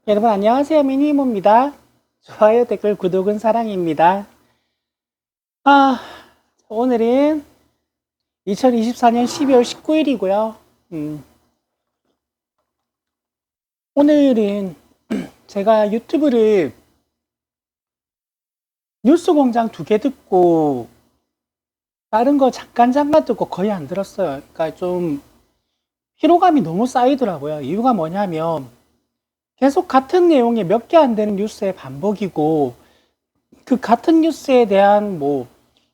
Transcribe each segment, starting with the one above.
여러분 안녕하세요. 미니모입니다. 좋아요, 댓글, 구독은 사랑입니다. 아, 오늘은 2024년 12월 19일이고요. 오늘은 제가 유튜브를 뉴스공장 2개 듣고 다른 거 잠깐 듣고 거의 안 들었어요. 그러니까 좀 피로감이 너무 쌓이더라고요. 이유가 뭐냐면 계속 같은 내용의 몇 개 안 되는 뉴스의 반복이고 그 같은 뉴스에 대한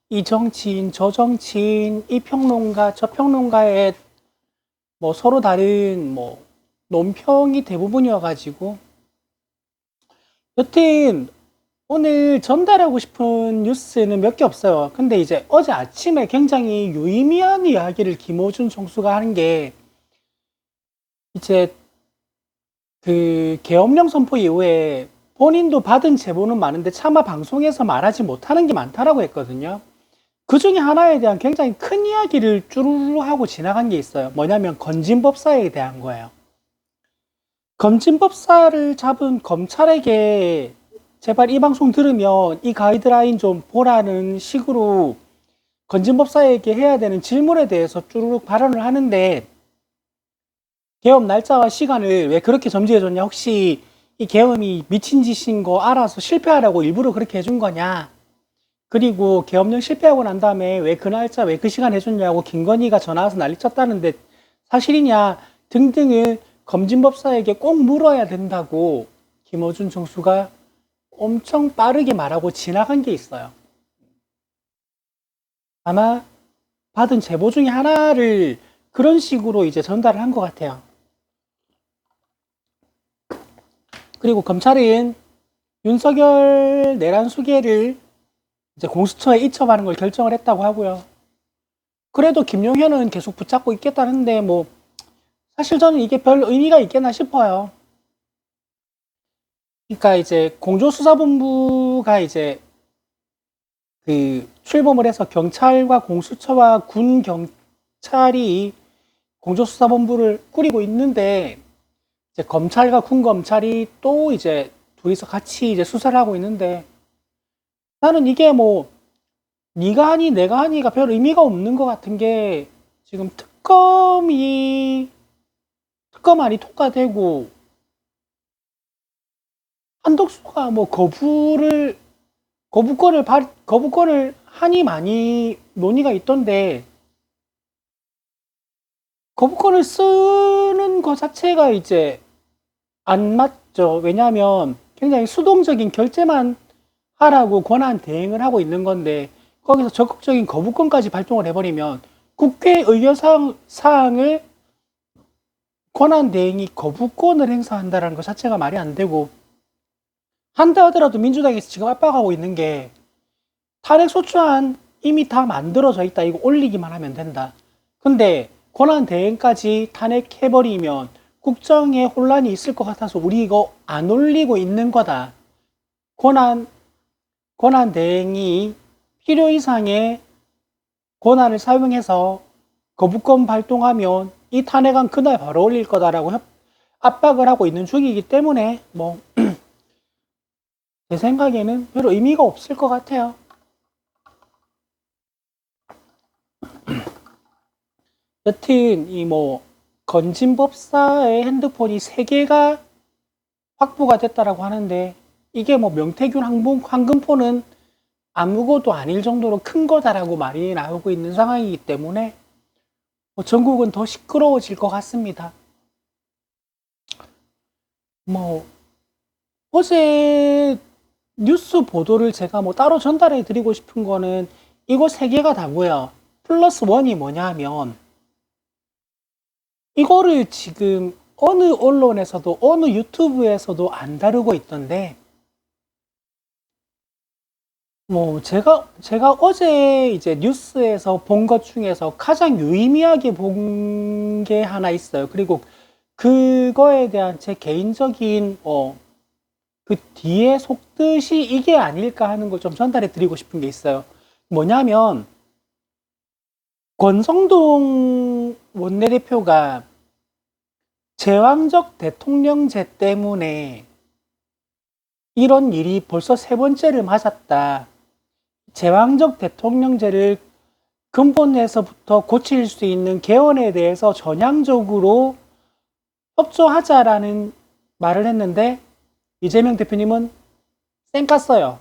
이 정치인, 저 정치인, 이 평론가, 저 평론가의 서로 다른 논평이 대부분이어가지고 여튼 오늘 전달하고 싶은 뉴스는 몇 개 없어요. 근데 이제 어제 아침에 굉장히 유의미한 이야기를 김어준 총수가 하는 게 이제 그 계엄령 선포 이후에 본인도 받은 제보는 많은데 차마 방송에서 말하지 못하는 게 많다라고 했거든요. 그 중에 하나에 대한 굉장히 큰 이야기를 쭈루루 하고 지나간 게 있어요. 뭐냐면 건진법사에 대한 거예요. 건진법사를 잡은 검찰에게 제발 이 방송 들으면 이 가이드라인 좀 보라는 식으로 건진법사에게 해야 되는 질문에 대해서 쭈루룩 발언을 하는데 계엄 날짜와 시간을 왜 그렇게 점지해줬냐? 혹시 이 계엄이 미친 짓인 거 알아서 실패하라고 일부러 그렇게 해준 거냐? 그리고 계엄령 실패하고 난 다음에 왜 그 날짜, 왜 그 시간 해줬냐고 김건희가 전화 와서 난리 쳤다는데 사실이냐 등등을 검진법사에게 꼭 물어야 된다고 김어준 총수가 엄청 빠르게 말하고 지나간 게 있어요. 아마 받은 제보 중에 하나를 그런 식으로 이제 전달을 한 것 같아요. 그리고 검찰은 윤석열 내란 수계를 이제 공수처에 이첩하는 걸 결정을 했다고 하고요. 그래도 김용현은 계속 붙잡고 있겠다는데 사실 저는 이게 별 의미가 있겠나 싶어요. 그러니까 이제 공조수사본부가 이제 그 출범을 해서 경찰과 공수처와 군 경찰이 공조수사본부를 꾸리고 있는데 이제 검찰과 군 검찰이 또 이제 둘이서 같이 이제 수사를 하고 있는데 나는 이게 네가 하니 내가 하니가 별 의미가 없는 것 같은 게 지금 특검안이 통과되고 한덕수가 거부권을 하니 많이 논의가 있던데 거부권을 쓰는 것 자체가 이제 안 맞죠. 왜냐하면 굉장히 수동적인 결재만 하라고 권한 대행을 하고 있는 건데 거기서 적극적인 거부권까지 발동을 해버리면 국회 의결 사항을 권한 대행이 거부권을 행사한다는 것 자체가 말이 안 되고 한다 하더라도 민주당에서 지금 압박하고 있는 게 탄핵소추안 이미 다 만들어져 있다. 이거 올리기만 하면 된다. 근데 권한 대행까지 탄핵해버리면 국정에 혼란이 있을 것 같아서 우리 이거 안 올리고 있는 거다. 권한 대행이 필요 이상의 권한을 사용해서 거부권 발동하면 이 탄핵안 그날 바로 올릴 거다라고 압박을 하고 있는 중이기 때문에 제 생각에는 별 의미가 없을 것 같아요. 여튼 건진법사의 핸드폰이 3개가 확보가 됐다라고 하는데 이게 명태균 황금폰은 아무것도 아닐 정도로 큰 거다라고 말이 나오고 있는 상황이기 때문에 전국은 더 시끄러워질 것 같습니다. 어제 뉴스 보도를 제가 따로 전달해 드리고 싶은 거는 이거 3개가 다고요. 플러스 원이 뭐냐 하면 이거를 지금 어느 언론에서도 어느 유튜브에서도 안 다루고 있던데 제가 어제 이제 뉴스에서 본 것 중에서 가장 유의미하게 본 게 하나 있어요. 그리고 그거에 대한 제 개인적인 그 뒤에 속뜻이 이게 아닐까 하는 걸 좀 전달해 드리고 싶은 게 있어요. 뭐냐면 권성동 원내대표가 제왕적 대통령제 때문에 이런 일이 벌써 세 번째를 맞았다. 제왕적 대통령제를 근본에서부터 고칠 수 있는 개헌에 대해서 전향적으로 협조하자라는 말을 했는데 이재명 대표님은 쌩깠어요.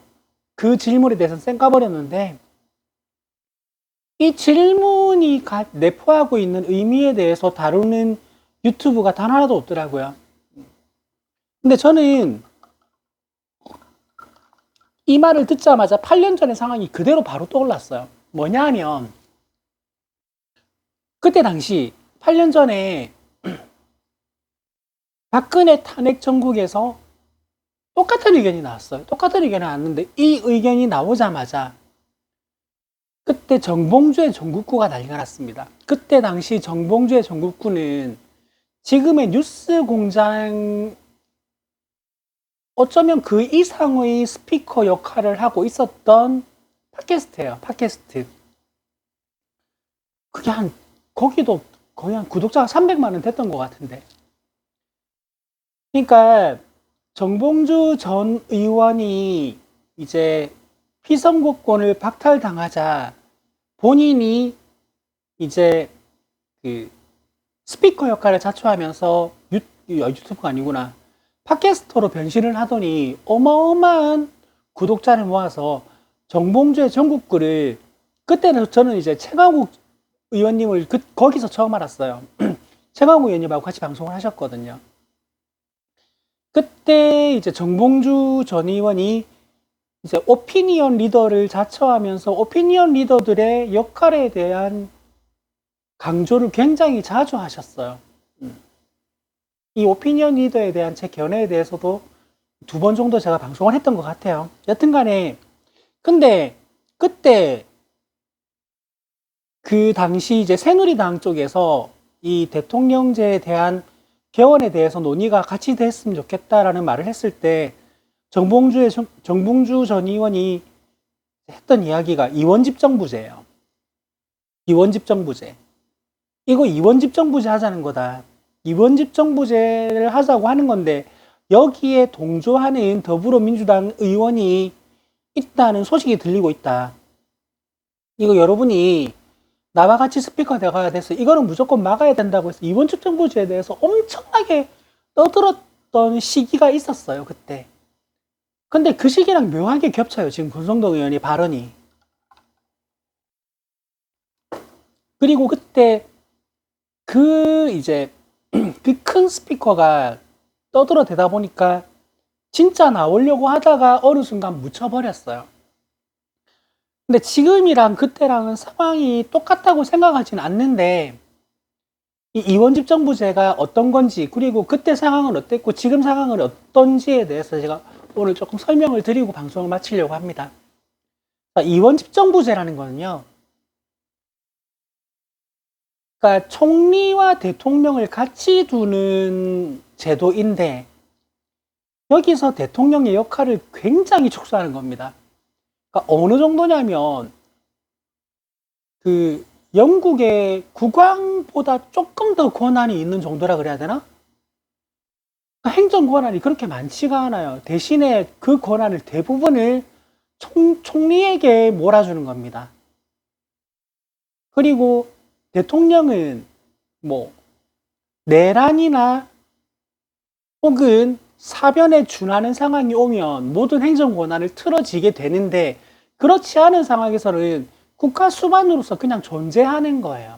그 질문에 대해서는 쌩까버렸는데 이 질문이 내포하고 있는 의미에 대해서 다루는 유튜브가 단 하나도 없더라고요. 근데 저는 이 말을 듣자마자 8년 전의 상황이 그대로 바로 떠올랐어요. 뭐냐 하면 그때 당시 8년 전에 박근혜 탄핵 정국에서 똑같은 의견이 나왔어요. 똑같은 의견이 나왔는데 이 의견이 나오자마자 그때 정봉주의 전국구가 난리가 났습니다. 그때 당시 정봉주의 전국구는 지금의 뉴스 공장 어쩌면 그 이상의 스피커 역할을 하고 있었던 팟캐스트예요. 팟캐스트. 그게 거기도 거의 한 구독자가 300만 원 됐던 것 같은데. 그러니까 정봉주 전 의원이 이제 피선거권을 박탈당하자 본인이 이제 그 스피커 역할을 자처하면서 유튜브가 아니구나. 팟캐스터로 변신을 하더니 어마어마한 구독자를 모아서 정봉주의 전국구를 그때는 저는 이제 최강욱 의원님을 거기서 처음 알았어요. 최강욱 의원님하고 같이 방송을 하셨거든요. 그때 이제 정봉주 전 의원이 이제 오피니언 리더를 자처하면서 오피니언 리더들의 역할에 대한 강조를 굉장히 자주 하셨어요. 이 오피니언 리더에 대한 제 견해에 대해서도 2번 정도 제가 방송을 했던 것 같아요. 여튼 간에 근데 그때 그 당시 이제 새누리당 쪽에서 이 대통령제에 대한 개헌에 대해서 논의가 같이 됐으면 좋겠다라는 말을 했을 때 정봉주 전 의원이 했던 이야기가 이원집정부제예요. 이원집정부제. 이거 이원집정부제 하자는 거다. 이원집정부제를 하자고 하는 건데 여기에 동조하는 더불어민주당 의원이 있다는 소식이 들리고 있다. 이거 여러분이 나와 같이 스피커 되어야 돼서 이거는 무조건 막아야 된다고 해서 이원집정부제에 대해서 엄청나게 떠들었던 시기가 있었어요. 그때. 근데 그 시기랑 묘하게 겹쳐요. 지금 권성동 의원의 발언이. 그리고 그때 이제 그 큰 스피커가 떠들어대다 보니까 진짜 나오려고 하다가 어느 순간 묻혀버렸어요. 근데 지금이랑 그때랑은 상황이 똑같다고 생각하지는 않는데 이 이원집정부제가 어떤 건지 그리고 그때 상황은 어땠고 지금 상황은 어떤지에 대해서 제가 오늘 조금 설명을 드리고 방송을 마치려고 합니다. 이원집정부제라는 거는요. 그러니까 총리와 대통령을 같이 두는 제도인데 여기서 대통령의 역할을 굉장히 축소하는 겁니다. 그러니까 어느 정도냐면 그 영국의 국왕보다 조금 더 권한이 있는 정도라 그래야 되나? 그러니까 행정 권한이 그렇게 많지가 않아요. 대신에 그 권한을 대부분을 총리에게 몰아주는 겁니다. 그리고 대통령은 뭐 내란이나 혹은 사변에 준하는 상황이 오면 모든 행정 권한을 틀어지게 되는데 그렇지 않은 상황에서는 국가 수반으로서 그냥 존재하는 거예요.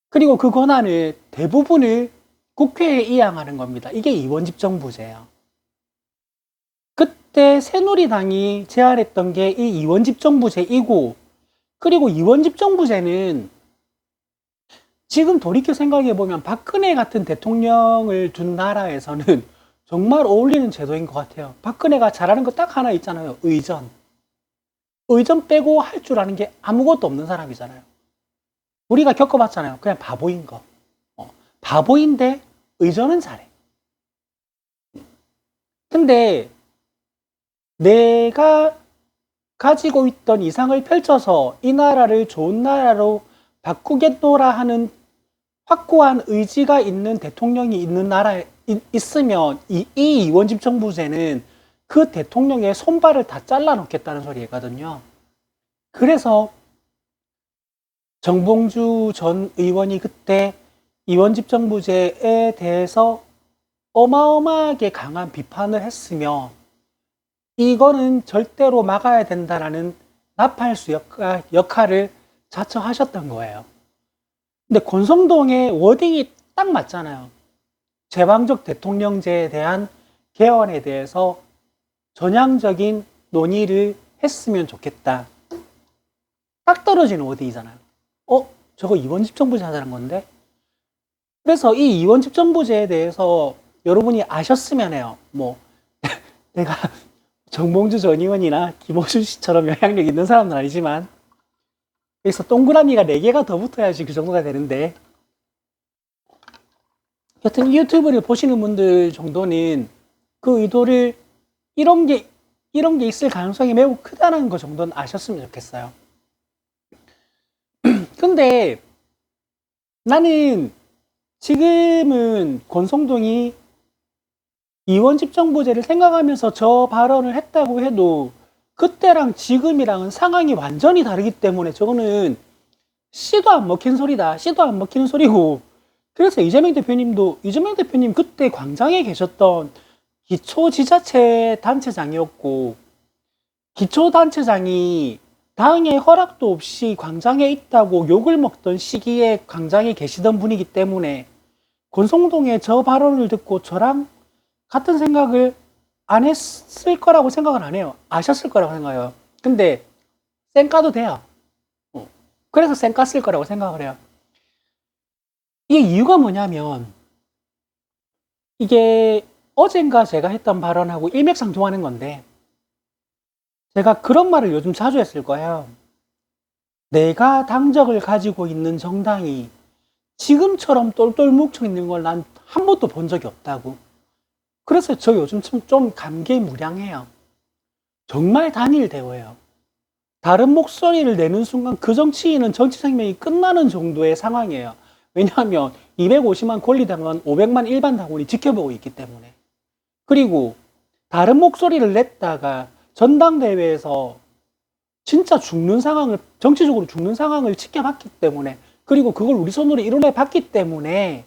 그리고 그 권한을 대부분을 국회에 이양하는 겁니다. 이게 이원집정부제예요. 그때 새누리당이 제안했던 게 이 이원집정부제이고 그리고 이원집정부제는 지금 돌이켜 생각해보면 박근혜 같은 대통령을 둔 나라에서는 정말 어울리는 제도인 것 같아요. 박근혜가 잘하는 거 딱 하나 있잖아요. 의전. 의전 빼고 할 줄 아는 게 아무것도 없는 사람이잖아요. 우리가 겪어봤잖아요. 그냥 바보인 거. 바보인데 의전은 잘해. 근데 내가 가지고 있던 이상을 펼쳐서 이 나라를 좋은 나라로 바꾸겠노라 하는 확고한 의지가 있는 대통령이 있는 나라에 있으면 이 이원집정부제는 그 대통령의 손발을 다 잘라 놓겠다는 소리거든요. 그래서 정봉주 전 의원이 그때 이원집정부제에 대해서 어마어마하게 강한 비판을 했으며 이거는 절대로 막아야 된다라는 나팔수 역할을 자처하셨던 거예요. 근데 권성동의 워딩이 딱 맞잖아요. 제왕적 대통령제에 대한 개헌에 대해서 전향적인 논의를 했으면 좋겠다. 딱 떨어지는 워딩이잖아요. 저거 이원집정부제 하자는 건데? 그래서 이 이원집정부제에 대해서 여러분이 아셨으면 해요. 뭐 내가 정봉주 전 의원이나 김호준 씨처럼 영향력 있는 사람은 아니지만 여기서 동그라미가 4개가 더 붙어야지 그 정도가 되는데, 여튼 유튜브를 보시는 분들 정도는 그 의도를 이런 게 있을 가능성이 매우 크다는 거 정도는 아셨으면 좋겠어요. 근데 나는 지금은 권성동이 이원집정부제를 생각하면서 저 발언을 했다고 해도 그때랑 지금이랑은 상황이 완전히 다르기 때문에 저거는 씨도 안 먹힌 소리다. 씨도 안 먹히는 소리고, 그래서 이재명 대표님 그때 광장에 계셨던 기초지자체 단체장이었고, 기초단체장이 당의 허락도 없이 광장에 있다고 욕을 먹던 시기에 광장에 계시던 분이기 때문에 권성동의 저 발언을 듣고 저랑 같은 생각을 안 했을 거라고 생각을 안 해요. 아셨을 거라고 생각해요. 근데 쌩까도 돼요. 그래서 쌩까 쓸 거라고 생각을 해요. 이게 이유가 뭐냐면, 이게 어젠가 제가 했던 발언하고 일맥상통하는 건데, 제가 그런 말을 요즘 자주 했을 거예요. 내가 당적을 가지고 있는 정당이 지금처럼 똘똘 뭉쳐 있는 걸 난 한 번도 본 적이 없다고. 그래서 저 요즘 좀 감개무량해요. 정말 단일대우예요. 다른 목소리를 내는 순간 그 정치인은 정치 생명이 끝나는 정도의 상황이에요. 왜냐하면 250만 권리당원, 500만 일반 당원이 지켜보고 있기 때문에. 그리고 다른 목소리를 냈다가 전당대회에서 진짜 정치적으로 죽는 상황을 지켜봤기 때문에, 그리고 그걸 우리 손으로 이뤄내 봤기 때문에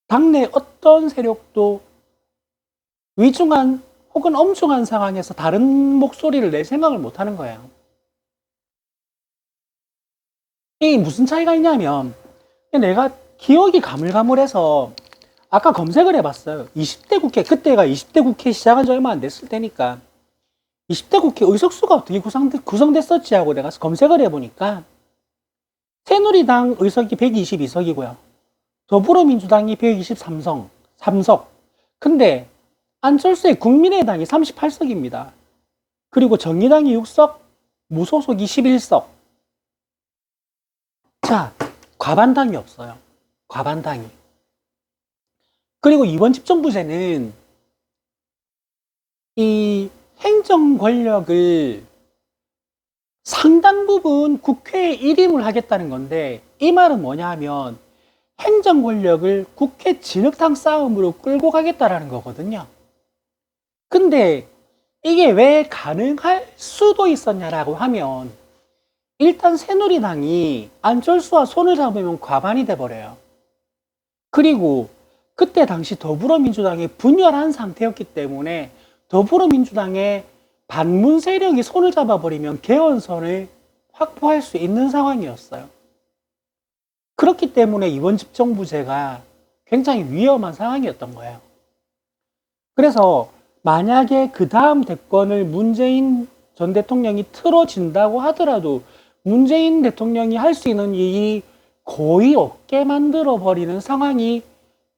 당내 어떤 세력도 위중한 혹은 엄중한 상황에서 다른 목소리를 낼 생각을 못 하는 거예요. 이게 무슨 차이가 있냐면, 내가 기억이 가물가물해서 아까 검색을 해봤어요. 20대 국회, 그때가 20대 국회 시작한 지 얼마 안 됐을 때니까 20대 국회 의석수가 어떻게 구성됐었지 하고 내가 검색을 해보니까 새누리당 의석이 122석이고요. 더불어민주당이 123석. 근데 안철수의 국민의당이 38석입니다. 그리고 정의당이 6석, 무소속이 11석. 자, 과반당이 없어요. 과반당이. 그리고 이번 집정부제는 이 행정 권력을 상당 부분 국회에 일임을 하겠다는 건데, 이 말은 뭐냐 하면 행정 권력을 국회 진흙탕 싸움으로 끌고 가겠다라는 거거든요. 근데 이게 왜 가능할 수도 있었냐라고 하면, 일단 새누리당이 안철수와 손을 잡으면 과반이 돼버려요. 그리고 그때 당시 더불어민주당이 분열한 상태였기 때문에 더불어민주당의 반문 세력이 손을 잡아버리면 개헌선을 확보할 수 있는 상황이었어요. 그렇기 때문에 이번 집정부제가 굉장히 위험한 상황이었던 거예요. 그래서 만약에 그 다음 대권을 문재인 전 대통령이 틀어진다고 하더라도 문재인 대통령이 할 수 있는 일이 거의 없게 만들어버리는 상황이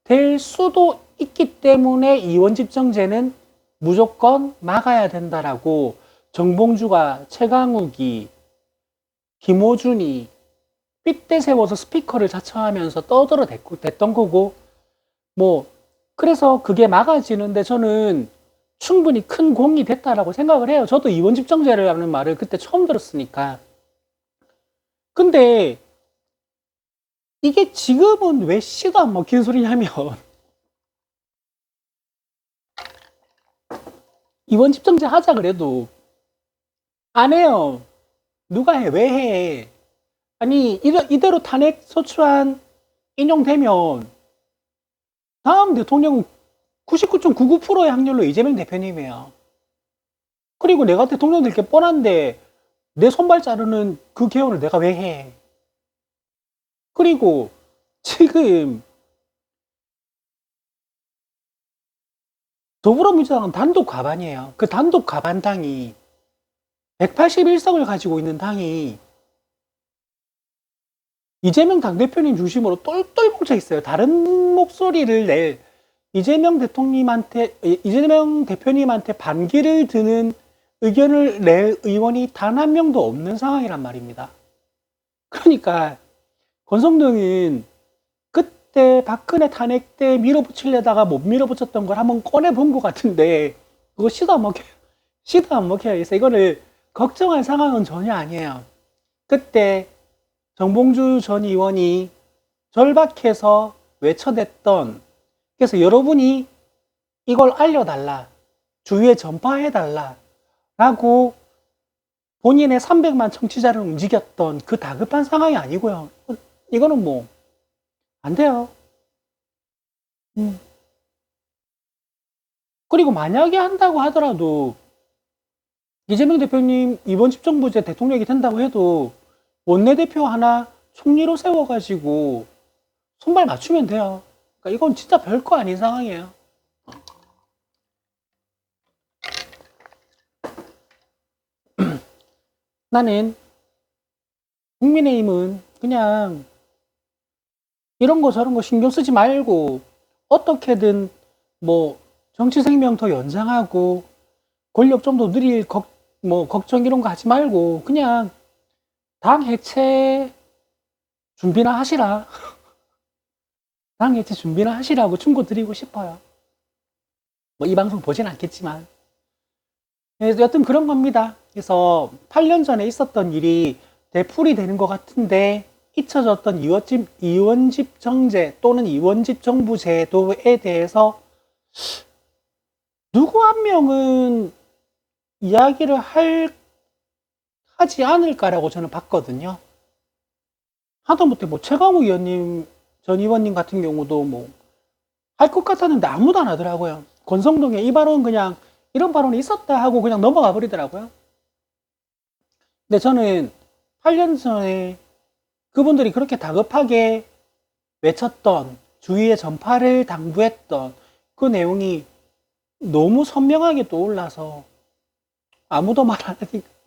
될 수도 있기 때문에 이원집정제는 무조건 막아야 된다라고 정봉주가, 최강욱이, 김호준이 삐때 세워서 스피커를 자처하면서 떠들어댔던 거고, 그래서 그게 막아지는데 저는 충분히 큰 공이 됐다라고 생각을 해요. 저도 이원집정제라는 말을 그때 처음 들었으니까. 근데 이게 지금은 왜 씨도 안 먹히는 소리냐면, 이원 집정제 하자 그래도 안 해요. 누가 해? 왜 해? 아니, 이대로 탄핵 소추안 인용되면 다음 대통령은 99.99%의 확률로 이재명 대표님이에요. 그리고 내가 대통령 될 게 뻔한데 내 손발 자르는 그 개헌을 내가 왜 해? 그리고 지금 더불어민주당은 단독 과반이에요. 그 단독 과반당이 181석을 가지고 있는 당이 이재명 당대표님 중심으로 똘똘 뭉쳐 있어요. 다른 목소리를 낼 이재명 대표님한테 반기를 드는 의견을 낼 의원이 단 한 명도 없는 상황이란 말입니다. 그러니까 권성동은 그때 박근혜 탄핵 때 밀어붙이려다가 못 밀어붙였던 걸 한번 꺼내본 것 같은데 그거 시도 안 먹혀요. 그래서 이거를 걱정할 상황은 전혀 아니에요. 그때 정봉주 전 의원이 절박해서 외쳐댔던, 그래서 여러분이 이걸 알려달라, 주위에 전파해달라 라고 본인의 300만 청취자를 움직였던 그 다급한 상황이 아니고요. 이거는 뭐 안 돼요. 그리고 만약에 한다고 하더라도 이재명 대표님 이번 집정부제 대통령이 된다고 해도 원내대표 하나 총리로 세워가지고 손발 맞추면 돼요. 그러니까 이건 진짜 별거 아닌 상황이에요. 나는 국민의힘은 그냥 이런 거 저런 거 신경 쓰지 말고 어떻게든 뭐 정치 생명 더 연장하고 권력 좀 더 누릴 걱정 이런 거 하지 말고 그냥 당 해체 준비나 하시라. 당 해체 준비나 하시라고 충고 드리고 싶어요. 뭐 이 방송 보진 않겠지만. 여튼 그런 겁니다. 그래서 8년 전에 있었던 일이 되풀이 되는 것 같은데 잊혀졌던 이원집 정제 또는 이원집 정부 제도에 대해서 누구 한 명은 이야기를 하지 않을까라고 저는 봤거든요. 하다못해 뭐 최강욱 의원님, 전 의원님 같은 경우도 뭐 할 것 같았는데 아무도 안 하더라고요. 권성동의 이 발언 그냥 이런 발언이 있었다 하고 그냥 넘어가 버리더라고요. 근데 저는 8년 전에 그분들이 그렇게 다급하게 외쳤던, 주위에 전파를 당부했던 그 내용이 너무 선명하게 떠올라서 아무도 말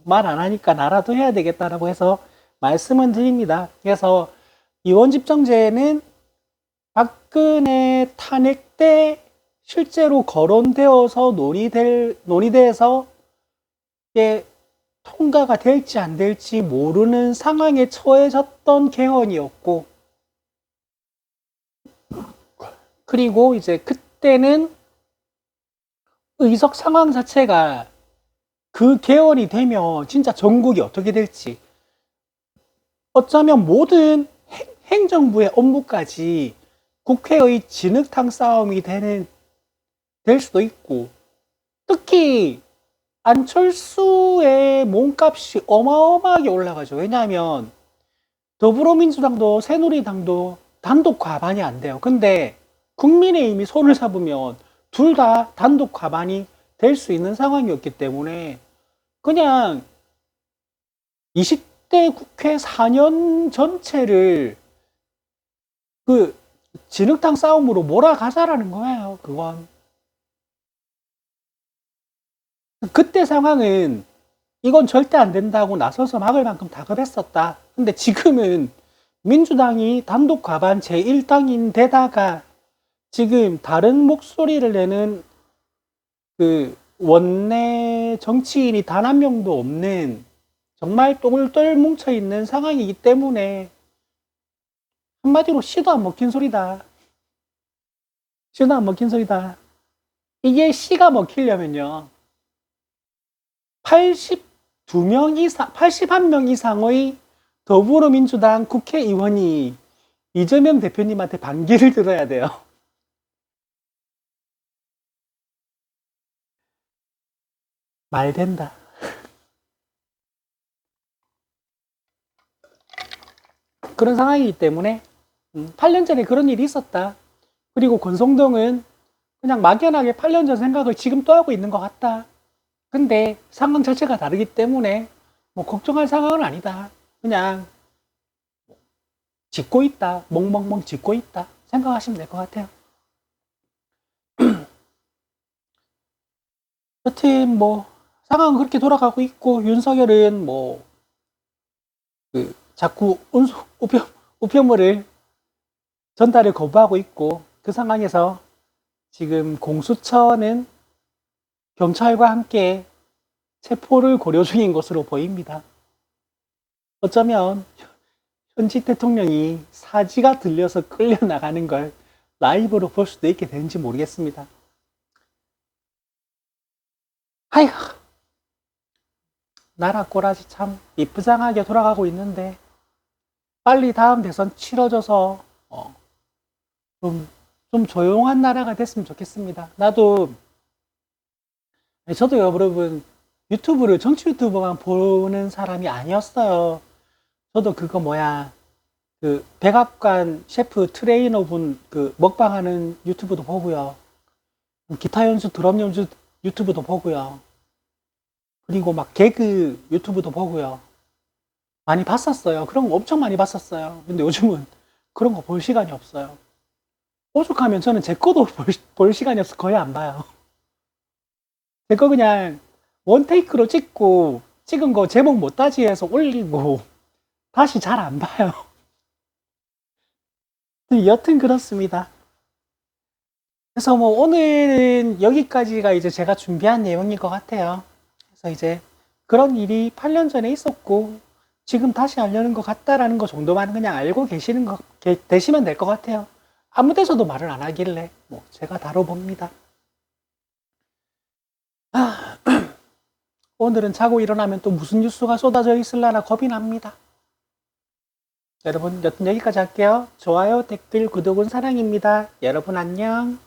안 하니까 나라도 해야 되겠다라고 해서 말씀을 드립니다. 그래서 이원집정제는 박근혜 탄핵 때 실제로 거론되어서 논의돼서 이게 통과가 될지 안 될지 모르는 상황에 처해졌던 개헌이었고, 그리고 이제 그때는 의석 상황 자체가 그 개헌이 되면 진짜 전국이 어떻게 될지, 어쩌면 모든 행정부의 업무까지 국회의 진흙탕 싸움이 될 수도 있고, 특히 안철수의 몸값이 어마어마하게 올라가죠. 왜냐하면 더불어민주당도 새누리당도 단독 과반이 안 돼요. 근데 국민의힘이 손을 잡으면 둘 다 단독 과반이 될 수 있는 상황이었기 때문에 그냥 20대 국회 4년 전체를 그 진흙탕 싸움으로 몰아가자라는 거예요. 그건. 그때 상황은 이건 절대 안 된다고 나서서 막을 만큼 다급했었다. 근데 지금은 민주당이 단독 과반 제1당인데다가 지금 다른 목소리를 내는 그 원내 정치인이 단 한 명도 없는 정말 똥을 뭉쳐 있는 상황이기 때문에 한마디로 씨도 안 먹힌 소리다. 씨도 안 먹힌 소리다. 이게 씨가 먹히려면요. 81명 이상의 더불어민주당 국회의원이 이재명 대표님한테 반기를 들어야 돼요. 말 된다. 그런 상황이기 때문에 8년 전에 그런 일이 있었다. 그리고 권성동은 그냥 막연하게 8년 전 생각을 지금 또 하고 있는 것 같다. 근데 상황 자체가 다르기 때문에 뭐 걱정할 상황은 아니다. 그냥 짓고 있다. 멍멍멍 짓고 있다. 생각하시면 될 것 같아요. 여튼 뭐 상황은 그렇게 돌아가고 있고 윤석열은 뭐 그 자꾸 우편물을 전달을 거부하고 있고 그 상황에서 지금 공수처는 경찰과 함께 체포를 고려 중인 것으로 보입니다. 어쩌면 현직 대통령이 사지가 들려서 끌려나가는 걸 라이브로 볼 수도 있게 되는지 모르겠습니다. 아이고, 나라 꼬라지 참 이쁘장하게 돌아가고 있는데 빨리 다음 대선 치러져서 좀 조용한 나라가 됐으면 좋겠습니다. 저도 여러분 유튜브를 정치 유튜브만 보는 사람이 아니었어요. 저도 그거 그 백악관 셰프 트레이너 분 그 먹방하는 유튜브도 보고요. 기타 연주 드럼 연주 유튜브도 보고요. 그리고 막 개그 유튜브도 보고요. 많이 봤었어요. 그런 거 엄청 많이 봤었어요. 근데 요즘은 그런 거 볼 시간이 없어요. 오죽하면 저는 제 거도 볼 시간이 없어 거의 안 봐요. 제 거 그냥 원테이크로 찍고 찍은 거 제목 못 따지해서 올리고 다시 잘 안 봐요. 여튼 그렇습니다. 그래서 뭐 오늘은 여기까지가 이제 제가 준비한 내용인 것 같아요. 그래서 이제 그런 일이 8년 전에 있었고 지금 다시 하려는 것 같다라는 거 정도만 그냥 알고 되시면 될 것 같아요. 아무 데서도 말을 안 하길래 뭐 제가 다뤄봅니다. 오늘은 자고 일어나면 또 무슨 뉴스가 쏟아져 있을라나 겁이 납니다. 여러분 여튼 여기까지 할게요. 좋아요, 댓글, 구독은 사랑입니다. 여러분 안녕.